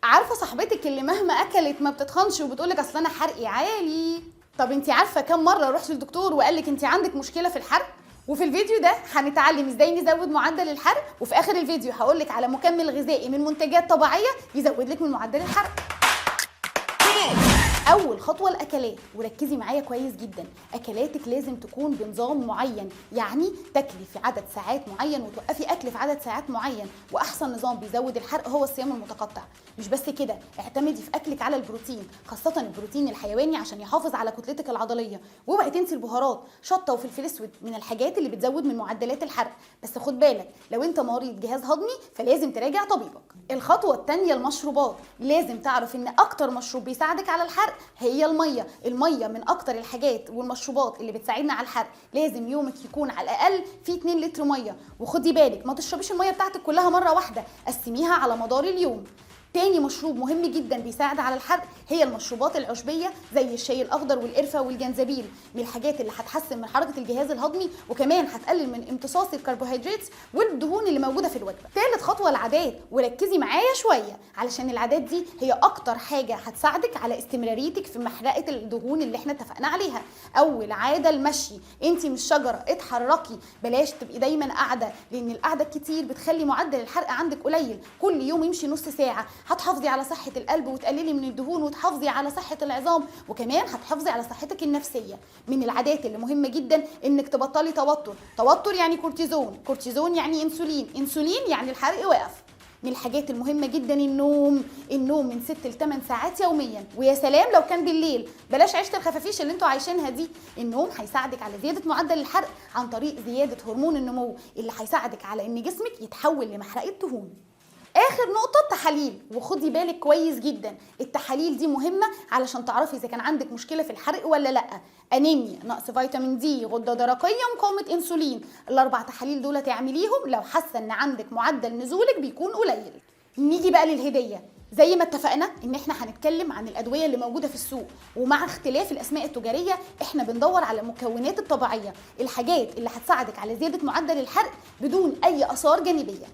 عارفه صاحبتك اللي مهما اكلت ما بتتخنش وبتقولك اصل انا حرقي عالي؟ طب انت عارفه كم مره رحت للدكتور وقالك انت عندك مشكله في الحرق؟ وفي الفيديو ده هنتعلم ازاي نزود معدل الحرق، وفي اخر الفيديو هقولك على مكمل غذائي من منتجات طبيعيه يزود لك من معدل الحرق. اول خطوه الاكلات، وركزي معايا كويس جدا. اكلاتك لازم تكون بنظام معين، يعني تاكلي في عدد ساعات معين وتوقفي اكل في عدد ساعات معين. واحسن نظام بيزود الحرق هو الصيام المتقطع. مش بس كده، اعتمدي في اكلك على البروتين، خاصه البروتين الحيواني عشان يحافظ على كتلتك العضليه. واوعي تنسي البهارات، شطه وفلفل اسود من الحاجات اللي بتزود من معدلات الحرق. بس خد بالك، لو انت مريض جهاز هضمي فلازم تراجع طبيبك. الخطوه الثانيه المشروبات. لازم تعرف ان اكتر مشروب بيساعدك على الحرق هي الميه. الميه من اكتر الحاجات والمشروبات اللي بتساعدنا على الحرق. لازم يومك يكون على الاقل فيه 2 لتر ميه. وخدي بالك ما تشربيش الميه بتاعتك كلها مره واحده، قسميها على مدار اليوم. تاني مشروب مهم جدا بيساعد على الحرق هي المشروبات العشبيه زي الشاي الاخضر والقرفه والجنزبيل، من الحاجات اللي هتحسن من حركه الجهاز الهضمي وكمان هتقلل من امتصاص الكربوهيدرات والدهون اللي موجوده في الوجبه. تالت خطوه العادات، وركزي معايا شويه علشان العادات دي هي اكتر حاجه هتساعدك على استمراريتك في محرقه الدهون اللي احنا اتفقنا عليها. اول عاده المشي، انت مش شجره، اتحركي، بلاش تبقي دايما قاعده، لان القعده الكتير بتخلي معدل الحرق عندك قليل. كل يوم امشي نص ساعه، هتحافظي على صحة القلب وتقللي من الدهون وتحافظي على صحة العظام، وكمان هتحافظي على صحتك النفسية. من العادات اللي مهمة جدا انك تبطلي توتر. توتر يعني كورتيزون، كورتيزون يعني انسولين، انسولين يعني الحرق وقف. من الحاجات المهمة جدا النوم من 6 ل 8 ساعات يوميا، ويا سلام لو كان بالليل. بلاش عيشة الخفافيش اللي انتوا عايشينها دي. النوم هيساعدك على زيادة معدل الحرق عن طريق زيادة هرمون النمو اللي هيساعدك على ان جسمك يتحول لمحرقة دهون. اخر نقطه التحاليل، وخدي بالك كويس جدا، التحاليل دي مهمه علشان تعرفي اذا كان عندك مشكله في الحرق ولا لا. انيميا، نقص فيتامين دي، غده درقيه، مقاومه انسولين. الاربع تحاليل دول تعمليهم لو حاسه ان عندك معدل نزولك بيكون قليل. نيجي بقى للهديه. زي ما اتفقنا ان احنا هنتكلم عن الادويه اللي موجوده في السوق، ومع اختلاف الاسماء التجاريه احنا بندور على المكونات الطبيعيه، الحاجات اللي هتساعدك على زياده معدل الحرق بدون اي اثار جانبيه.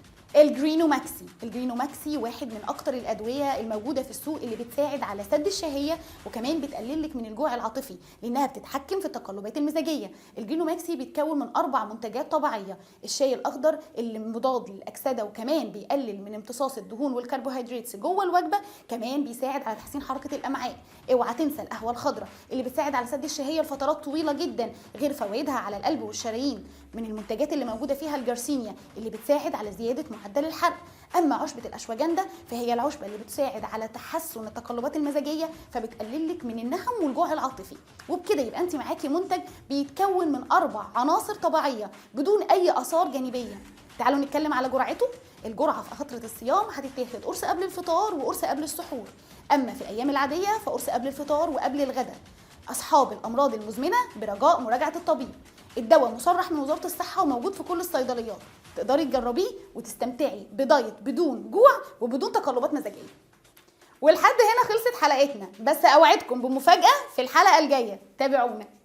الجرينوماكسي واحد من اكتر الادويه الموجوده في السوق اللي بتساعد على سد الشهيه، وكمان بتقلل لك من الجوع العاطفي لانها بتتحكم في التقلبات المزاجيه. الجرينوماكسي بيتكون من 4 منتجات طبيعيه. الشاي الاخضر اللي مضاد للاكسده وكمان بيقلل من امتصاص الدهون والكربوهيدرات جوه الوجبه، كمان بيساعد على تحسين حركه الامعاء. اوعى تنسى القهوه الخضراء اللي بتساعد على سد الشهيه لفترات طويله جدا، غير فوائدها على القلب والشرايين. من المنتجات اللي موجوده فيها الجارسينيا اللي بتساعد على زياده معدل الحرق. اما عشبه الاشواجندا فهي العشبه اللي بتساعد على تحسن التقلبات المزاجيه، فبتقلل لك من النهم والجوع العاطفي. وبكده يبقى انت معاكي منتج بيتكون من 4 عناصر طبيعيه بدون اي اثار جانبيه. تعالوا نتكلم على جرعته. الجرعه في فتره الصيام هتتاخد قرص قبل الفطار وقرص قبل السحور، اما في الايام العاديه فقرص قبل الفطار وقبل الغداء. اصحاب الامراض المزمنه برجاء مراجعه الطبيب. الدواء مصرح من وزاره الصحه وموجود في كل الصيدليات. تقدري تجربيه وتستمتعي بدايت بدون جوع وبدون تقلبات مزاجيه. ولحد هنا خلصت حلقتنا، بس اوعدكم بمفاجاه في الحلقه الجايه، تابعونا.